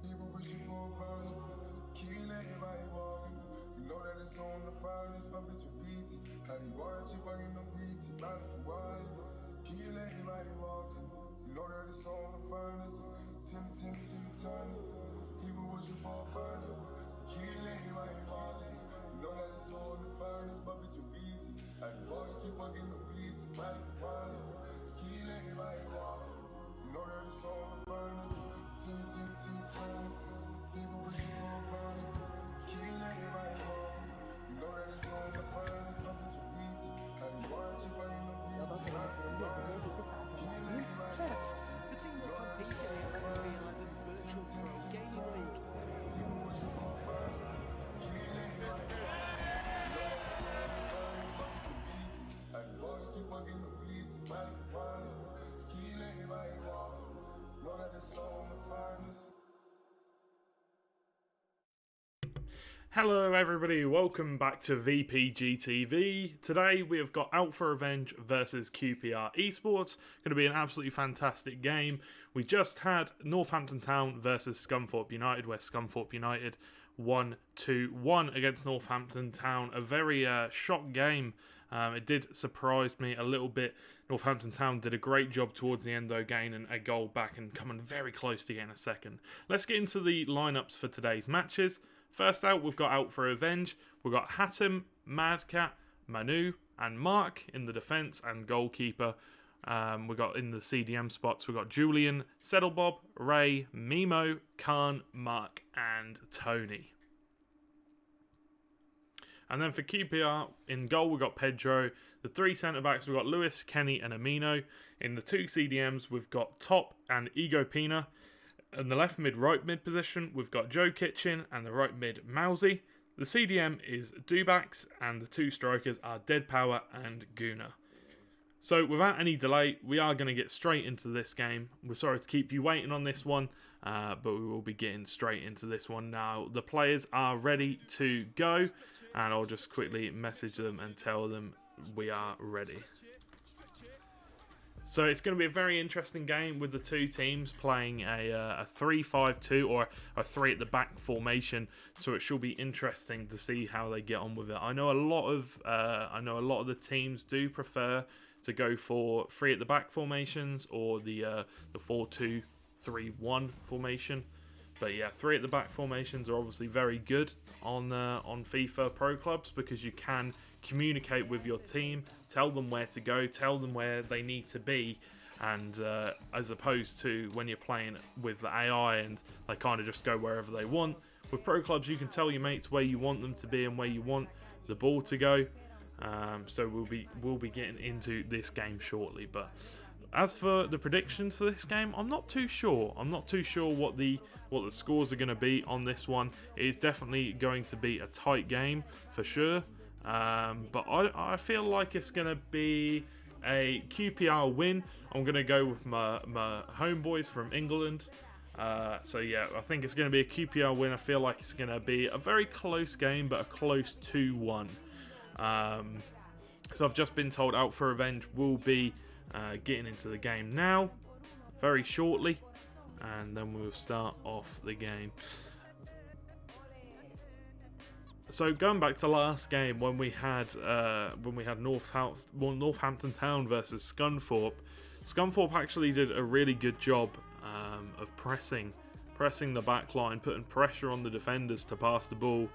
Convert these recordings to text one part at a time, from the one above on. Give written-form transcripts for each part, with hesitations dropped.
People wishing for Chat. The team will compete in the 11v11 Virtual Pro Gaming League. Hello everybody, welcome back to VPG TV. Today we have got Out for Revenge versus QPR Esports. Going to be an absolutely fantastic game. We just had Northampton Town versus Scunthorpe United, where Scunthorpe United won 2-1 against Northampton Town. A very shock game. It did surprise me a little bit. Northampton Town did a great job towards the end though, gaining a goal back and coming very close to getting a second. Let's get into the lineups for today's matches. First out, we've got Out for Revenge. We've got Hatem, Madcat, Manu, and Mark in the defence and goalkeeper. We've got in the CDM spots, we've got Julian, Settlebob, Ray, Mimo, Khan, Mark, and Tony. And then for QPR, in goal, we've got Pedro. The three centre-backs, we've got Lewis, Kenny, and Amino. In the two CDMs, we've got Top and Ego Pina. In the left mid, right mid position, we've got Joe Kitchen and the right mid, Mousy. The CDM is Dubax, and the two strikers are Dead Power and Guna. So without any delay, we are going to get straight into this game. We're sorry to keep you waiting on this one, but we will be getting straight into this one now. The players are ready to go, and I'll just quickly message them and tell them we are ready. So it's going to be a very interesting game with the two teams playing a 3-5-2 or a 3 at the back formation. So it should be interesting to see how they get on with it. I know a lot of the teams do prefer to go for 3 at the back formations or the 4-2-3-1 formation. But yeah, 3 at the back formations are obviously very good on FIFA Pro Clubs because you can communicate with your team, tell them where to go, tell them where they need to be, and as opposed to when you're playing with the AI and they kind of just go wherever they want. With Pro Clubs, you can tell your mates where you want them to be and where you want the ball to go. So we'll be getting into this game shortly, but as for the predictions for this game, I'm not too sure. I'm not too sure what the scores are going to be on this one. It is definitely going to be a tight game for sure. But I feel like it's going to be a QPR win. I'm going to go with my homeboys from England. So yeah, I think it's going to be a QPR win. I feel like it's going to be a very close game, but a close 2-1. So I've just been told Out for Revenge will be getting into the game now, very shortly, and then we'll start off the game. So going back to last game when we had Northampton Town versus Scunthorpe, Scunthorpe actually did a really good job of pressing the back line, putting pressure on the defenders to pass the ball.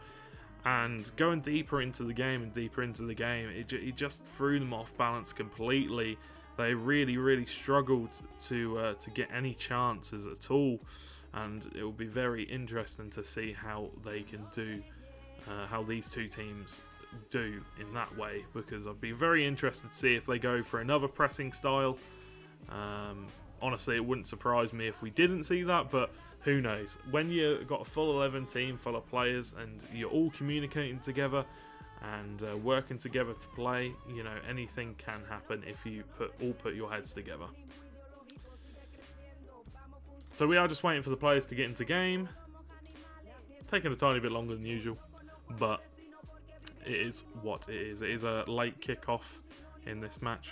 And going deeper into the game, it just threw them off balance completely. They really struggled to get any chances at all, and it will be very interesting to see how they can do, how these two teams do in that way. Because I'd be very interested to see if they go for another pressing style. Honestly, it wouldn't surprise me if we didn't see that, but who knows? When you've got a full 11 team full of players and you're all communicating together and working together to play, you know, anything can happen if you put your heads together. So we are just waiting for the players to get into game. Taking a tiny bit longer than usual, but it is what it is. It is a late kickoff in this match.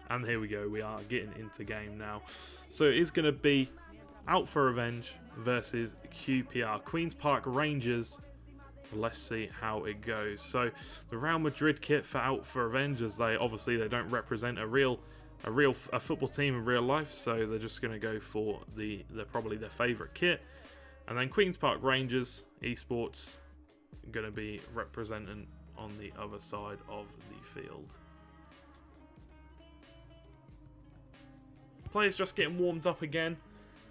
And here we go, we are getting into game now. So it is going to be Out for Revenge versus QPR. Queen's Park Rangers Let's see how it goes. So the Real Madrid kit for Out for Revenge, as they don't represent a football team in real life, so they're just going to go for probably their favourite kit. And then Queen's Park Rangers Esports going to be representing on the other side of the field. Players just getting warmed up again,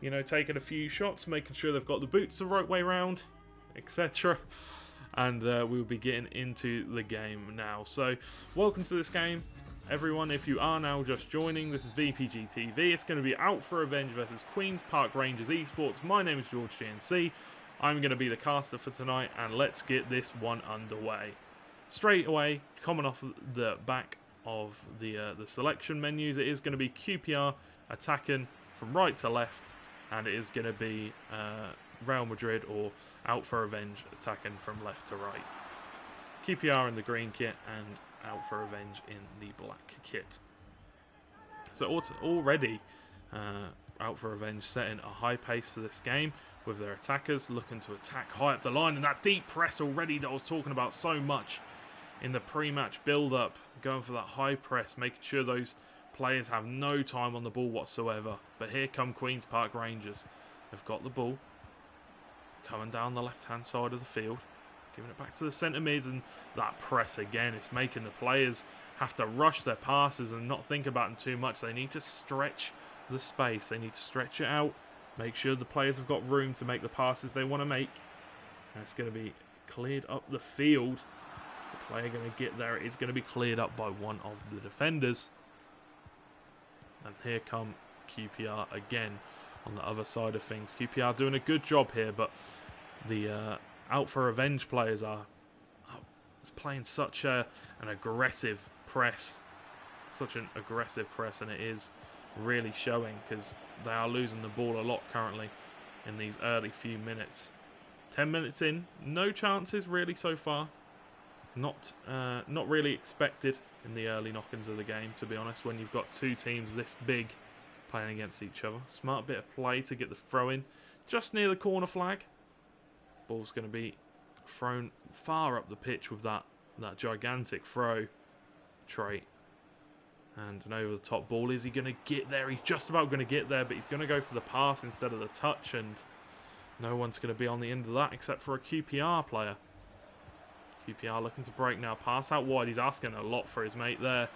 you know, taking a few shots, making sure they've got the boots the right way round, etc. And we'll be getting into the game now. So welcome to this game, everyone. If you are now just joining, this is VPG TV. It's going to be Out for Revenge versus Queen's Park Rangers Esports. My name is George GNC. I'm going to be the caster for tonight, and let's get this one underway. Straight away, coming off the back of the selection menus, it is going to be QPR attacking from right to left, and it is going to be Real Madrid or Out for Revenge attacking from left to right. QPR in the green kit and Out for Revenge in the black kit. So already Out for Revenge setting a high pace for this game with their attackers looking to attack high up the line, and that deep press already that I was talking about so much in the pre-match build-up, going for that high press, making sure those players have no time on the ball whatsoever. But here come Queen's Park Rangers. They've got the ball coming down the left-hand side of the field, giving it back to the centre mids, and that press again, it's making the players have to rush their passes and not think about them too much. They need to stretch the space. They need to stretch it out, make sure the players have got room to make the passes they want to make. And it's going to be cleared up the field. Is the player going to get there? It is going to be cleared up by one of the defenders. And here come QPR again on the other side of things. QPR doing a good job here, but the Out for Revenge players are playing such an aggressive press. And it is really showing because they are losing the ball a lot currently in these early few minutes. 10 minutes in, no chances really so far. Not really expected in the early knock-ins of the game, to be honest, when you've got two teams this big playing against each other. Smart bit of play to get the throw in just near the corner flag. Ball's going to be thrown far up the pitch with that gigantic throw trait. And an over-the-top ball. Is he going to get there? He's just about going to get there, but he's going to go for the pass instead of the touch, and no one's going to be on the end of that except for a QPR player. QPR looking to break now. Pass out wide. He's asking a lot for his mate there,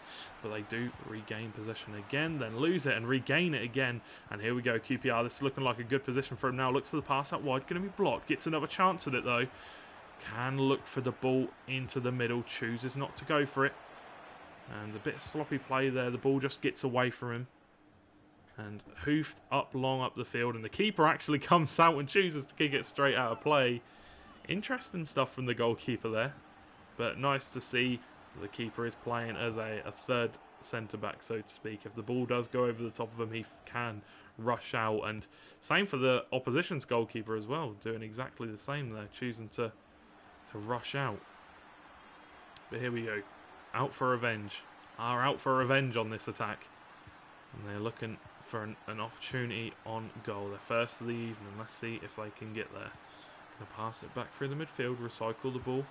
but they do regain possession again, then lose it and regain it again. And here we go, QPR. This is looking like a good position for him now. Looks for the pass out wide. Going to be blocked. Gets another chance at it though. Can look for the ball into the middle. Chooses not to go for it. And a bit of sloppy play there. The ball just gets away from him. And hoofed long up the field. And the keeper actually comes out and chooses to kick it straight out of play. Interesting stuff from the goalkeeper there. But nice to see the keeper is playing as a third centre-back, so to speak. If the ball does go over the top of him, he can rush out. And same for the opposition's goalkeeper as well. Doing exactly the same there. Choosing to rush out. But here we go. Out for Revenge. Are out for revenge on this attack. And they're looking for an opportunity on goal. Their first of the evening. Let's see if they can get there. Going to pass it back through the midfield. Recycle the ball.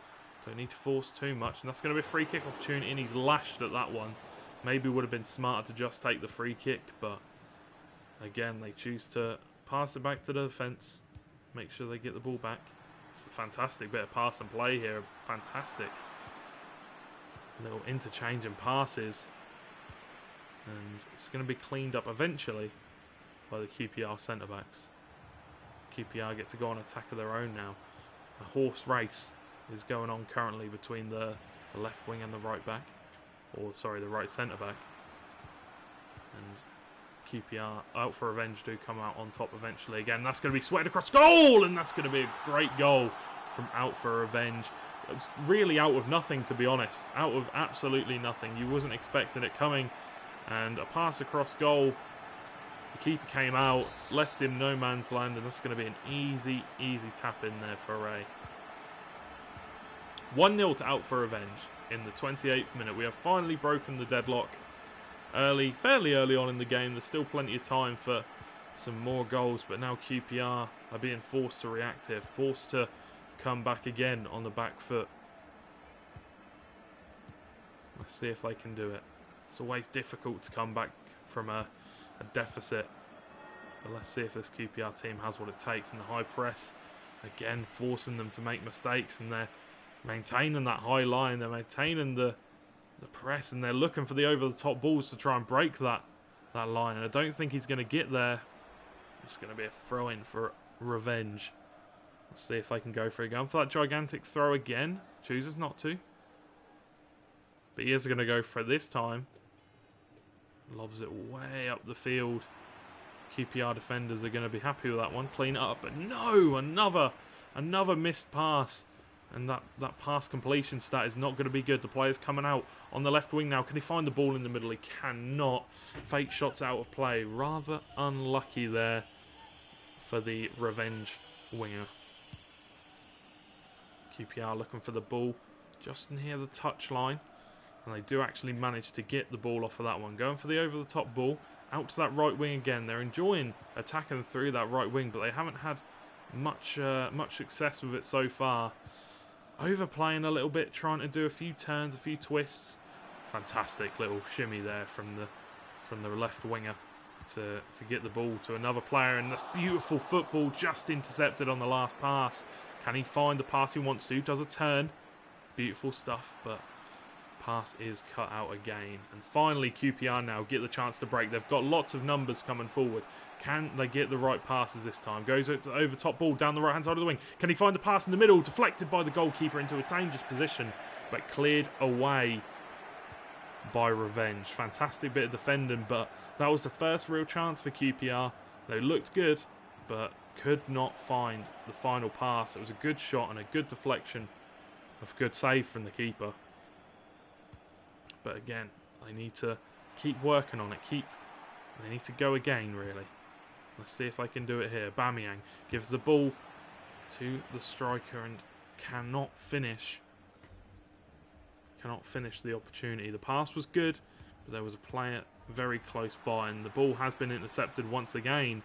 Don't need to force too much. And that's going to be a free kick opportunity. And he's lashed at that one. Maybe would have been smarter to just take the free kick. But again, they choose to pass it back to the defence. Make sure they get the ball back. It's a fantastic bit of pass and play here. Fantastic. Little interchange and passes. And it's going to be cleaned up eventually by the QPR centre-backs. QPR get to go on attack of their own now. A horse race is going on currently between the left wing and the right back. Or, sorry, the right centre-back. And QPR, Out for Revenge, do come out on top eventually again. That's going to be sweated across goal! And that's going to be a great goal from Out for Revenge. It was really out of nothing, to be honest. Out of absolutely nothing. You wasn't expecting it coming. And a pass across goal. The keeper came out, left him no man's land, and that's going to be an easy tap in there for Ray. 1-0 to Out for Revenge in the 28th minute. We have finally broken the deadlock fairly early on in the game. There's still plenty of time for some more goals, but now QPR are being forced to react here, forced to come back again on the back foot. Let's see if they can do it. It's always difficult to come back from a deficit. But let's see if this QPR team has what it takes in the high press. Again, forcing them to make mistakes, and they're maintaining that high line. They're maintaining the press, and they're looking for the over-the-top balls to try and break that line. And I don't think he's going to get there. It's going to be a throw-in for revenge. Let's see if they can go for it. Going for that gigantic throw again. Chooses not to. But he is going to go for it this time. Lobs it way up the field. QPR defenders are going to be happy with that one. Clean it up. But no! Another missed pass. And that pass completion stat is not going to be good. The player's coming out on the left wing now. Can he find the ball in the middle? He cannot. Fake shots out of play. Rather unlucky there for the revenge winger. QPR looking for the ball just near the touchline. And they do actually manage to get the ball off of that one. Going for the over-the-top ball. Out to that right wing again. They're enjoying attacking through that right wing, but they haven't had much success with it so far. Overplaying a little bit, trying to do a few turns, a few twists. Fantastic little shimmy there from the left winger to get the ball to another player, and that's beautiful football, just intercepted on the last pass. Can he find the pass he wants to? Does a turn. Beautiful stuff, but pass is cut out again. And finally QPR now get the chance to break. They've got lots of numbers coming forward. Can they get the right passes this time? Goes over top ball down the right hand side of the wing. Can he find the pass in the middle? Deflected by the goalkeeper into a dangerous position, but cleared away by Revenge. Fantastic bit of defending, but that was the first real chance for QPR. They looked good, but could not find the final pass. It was a good shot and a good deflection, a good save from the keeper. But again, they need to keep working on it. They need to go again, really. Let's see if they can do it here. Bamiyang gives the ball to the striker and cannot finish the opportunity. The pass was good, but there was a player very close by, and the ball has been intercepted once again.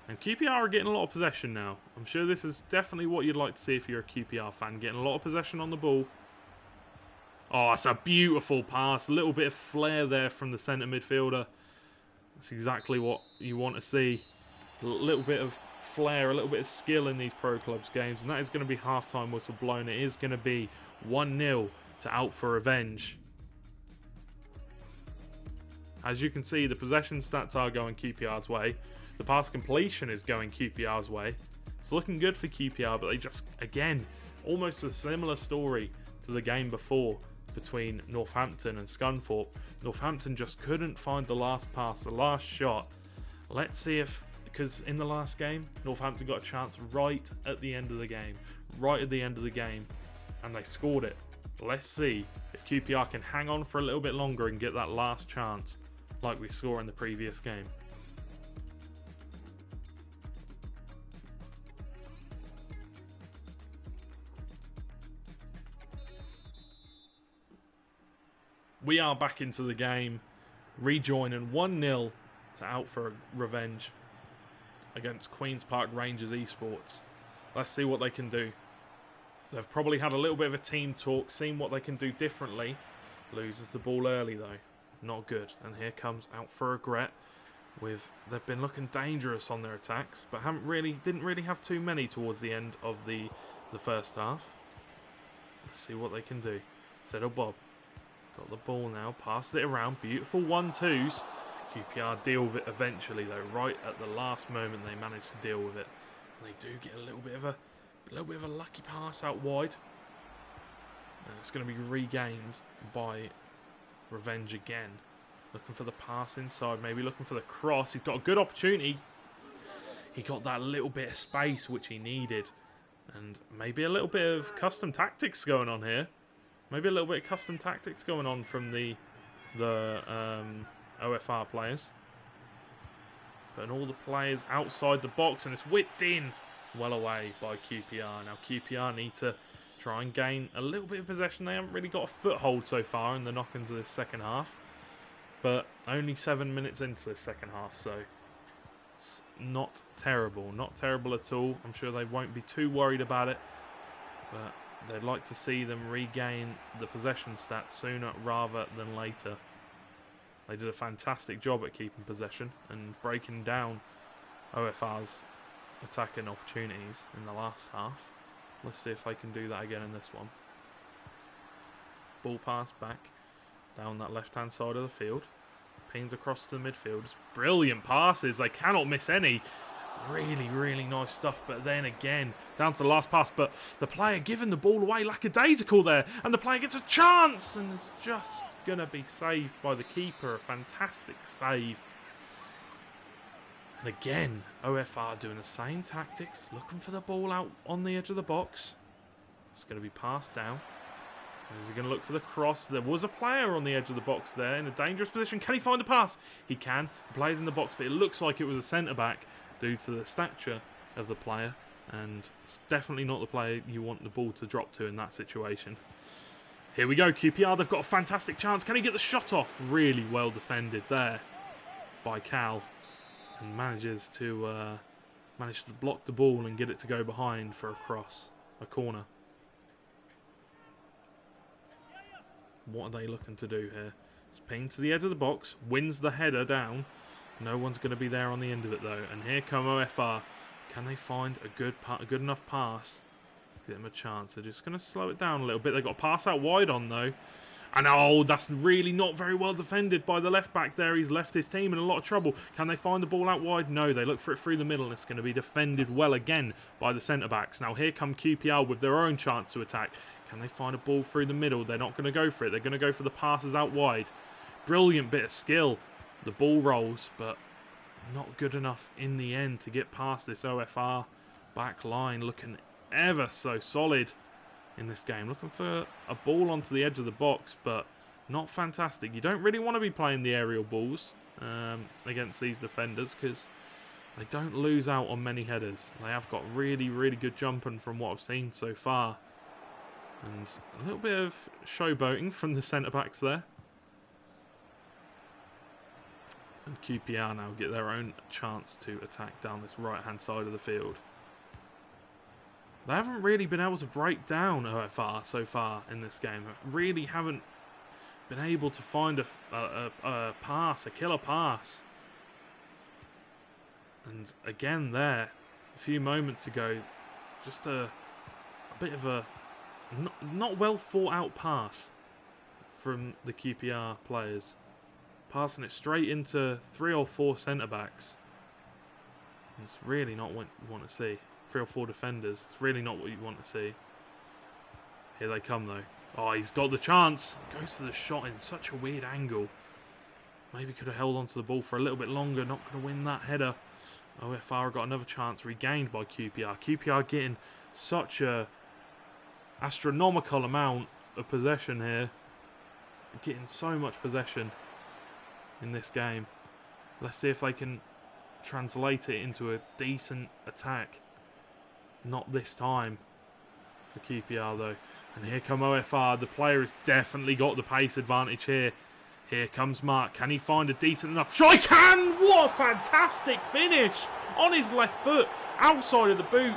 And QPR are getting a lot of possession now. I'm sure this is definitely what you'd like to see if you're a QPR fan. Getting a lot of possession on the ball. Oh, that's a beautiful pass. A little bit of flair there from the centre midfielder. That's exactly what you want to see. A little bit of flair, a little bit of skill in these pro clubs games. And that is going to be half-time whistle blown. It is going to be 1-0 to Out for Revenge. As you can see, the possession stats are going QPR's way. The pass completion is going QPR's way. It's looking good for QPR, but they just, again, almost a similar story to the game before between Northampton and Scunthorpe. Northampton just couldn't find the last pass, the last shot. Let's see if, because in the last game, Northampton got a chance right at the end of the game. And they scored it. Let's see if QPR can hang on for a little bit longer and get that last chance like we saw in the previous game. We are back into the game, rejoining 1-0 to Out for Revenge against Queen's Park Rangers Esports. Let's see what they can do. They've probably had a little bit of a team talk, seen what they can do differently. Loses the ball early though, not good. And here comes Out for Regret. They've been looking dangerous on their attacks, but didn't really have too many towards the end of the first half. Let's see what they can do. Settle Bob. Got the ball now, passes it around, beautiful 1-2s. QPR deal with it eventually though, right at the last moment they manage to deal with it. And they do get a little bit of a lucky pass out wide. And it's going to be regained by Revenge again. Looking for the pass inside, maybe looking for the cross. He's got a good opportunity. He got that little bit of space which he needed. And maybe a little bit of custom tactics going on here. Maybe a little bit of custom tactics going on from the OFR players. Putting all the players outside the box, and it's whipped in well away by QPR. Now QPR need to try and gain a little bit of possession. They haven't really got a foothold so far in the knock-ins of this second half. But only 7 minutes into this second half, so it's not terrible. Not terrible at all. I'm sure they won't be too worried about it. But they'd like to see them regain the possession stats sooner rather than later. They did a fantastic job at keeping possession and breaking down OFR's attacking opportunities in the last half. Let's see if they can do that again in this one. Ball pass back down that left-hand side of the field. Pings across to the midfield. It's brilliant passes. They cannot miss any. Really, really nice stuff. But then again, down to the last pass. But the player giving the ball away lackadaisical there. And the player gets a chance. And it's just going to be saved by the keeper. A fantastic save. And again, OFR doing the same tactics. Looking for the ball out on the edge of the box. It's going to be passed down. Is he going to look for the cross? There was a player on the edge of the box there in a dangerous position. Can he find the pass? He can. The player's in the box, but it looks like it was a centre-back due to the stature of the player. And it's definitely not the player you want the ball to drop to in that situation. Here we go, QPR. They've got a fantastic chance. Can he get the shot off? Really well defended there by Cal. And manages to block the ball and get it to go behind for a cross, a corner. What are they looking to do here? It's pinged to the edge of the box, wins the header down. No one's going to be there on the end of it though. And here come OFR. Can they find a good enough pass? Give them a chance. They're just going to slow it down a little bit. They've got to pass out wide on though. And oh, that's really not very well defended by the left back there. He's left his team in a lot of trouble. Can they find the ball out wide? No, they look for it through the middle and it's going to be defended well again by the centre-backs. Now here come QPR with their own chance to attack. Can they find a ball through the middle? They're not going to go for it. They're going to go for the passes out wide. Brilliant bit of skill. The ball rolls, but not good enough in the end to get past this OFR back line. Looking ever so solid in this game. Looking for a ball onto the edge of the box, but not fantastic. You don't really want to be playing the aerial balls against these defenders because they don't lose out on many headers. They have got really, really good jumping from what I've seen so far. And a little bit of showboating from the centre-backs there. And QPR now get their own chance to attack down this right-hand side of the field. They haven't really been able to break down OFR so far in this game. Really haven't been able to find a pass, a killer pass. And again there, a few moments ago, just a bit of a not well thought out pass from the QPR players. Passing it straight into 3 or 4 centre-backs. It's really not what you want to see. 3 or 4 defenders. It's really not what you want to see. Here they come though. Oh, he's got the chance. Goes to the shot in such a weird angle. Maybe could have held onto the ball for a little bit longer. Not going to win that header. OFR got another chance regained by QPR. QPR getting such a astronomical amount of possession here. Getting so much possession in this game. Let's see if they can translate it into a decent attack. Not this time for QPR though. And here come OFR. The player has definitely got the pace advantage here. Here comes Mark. Can he find a decent enough shot? He can! What a fantastic finish! On his left foot, outside of the boot.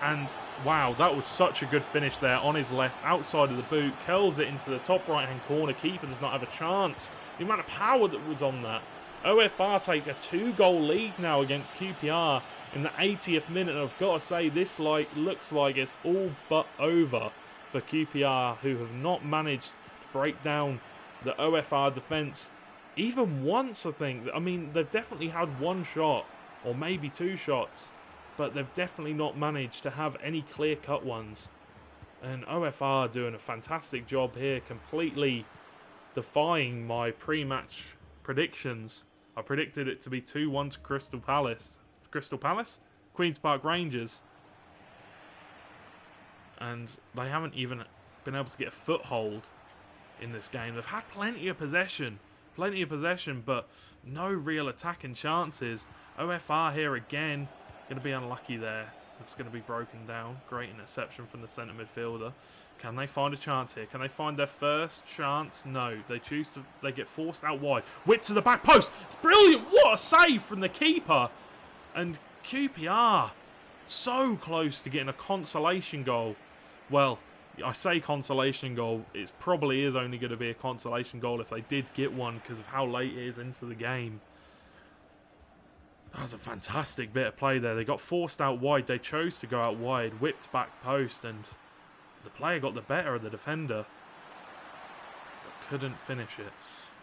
And wow, that was such a good finish there. On his left, outside of the boot. Curls it into the top right-hand corner. Keeper does not have a chance. The amount of power that was on that. OFR take a 2-goal lead now against QPR in the 80th minute. And I've got to say, this looks like it's all but over for QPR, who have not managed to break down the OFR defence even once, I think. I mean, they've definitely had 1 shot, or maybe 2 shots, but they've definitely not managed to have any clear-cut ones. And OFR doing a fantastic job here, completely defying my pre-match predictions. I predicted it to be 2-1 to Crystal Palace. Crystal Palace? Queen's Park Rangers. And they haven't even been able to get a foothold in this game. They've had plenty of possession, but no real attacking chances. OFR here again, going to be unlucky there. It's going to be broken down. Great interception from the centre midfielder. Can they find a chance here? Can they find their first chance? No. They get forced out wide. Whip to the back post. It's brilliant. What a save from the keeper. And QPR So close to getting a consolation goal. Well, I say consolation goal, it probably is only going to be a consolation goal if they did get one because of how late it is into the game. That was a fantastic bit of play there. They got forced out wide. They chose to go out wide, whipped back post, and the player got the better of the defender, but couldn't finish it.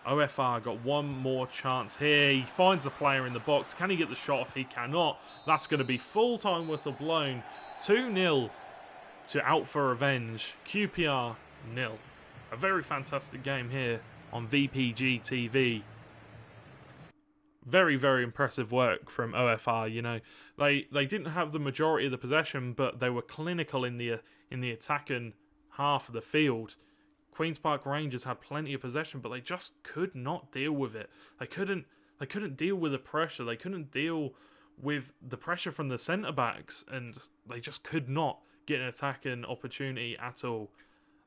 OFR got one more chance here. He finds the player in the box. Can he get the shot off? He cannot. That's going to be full-time whistle blown. 2-0 to Out for Revenge. QPR 0. A very fantastic game here on VPG TV. Very, very impressive work from OFR. You know, they didn't have the majority of the possession, but they were clinical in the attacking half of the field. Queen's Park Rangers had plenty of possession, but they just could not deal with it. They couldn't deal with the pressure. They couldn't deal with the pressure from the centre backs, and they just could not get an attacking opportunity at all.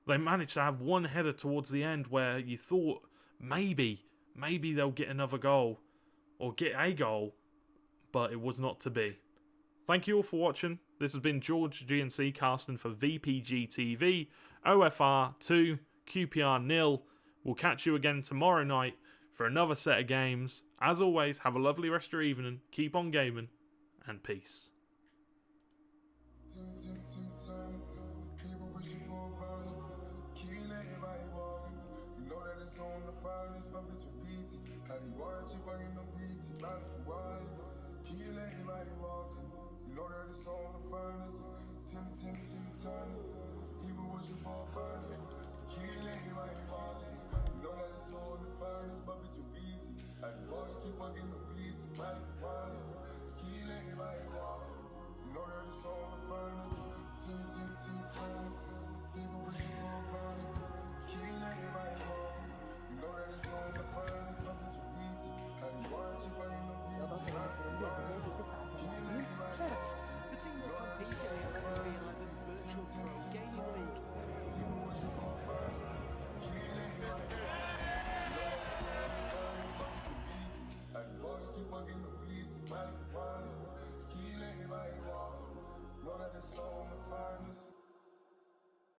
They managed to have one header towards the end where you thought maybe they'll get another goal or get a goal, but it was not to be. Thank you all for watching. This has been George GNC casting for VPG TV. OFR 2, QPR 0. We'll catch you again tomorrow night for another set of games. As always, have a lovely rest of your evening. Keep on gaming, and peace.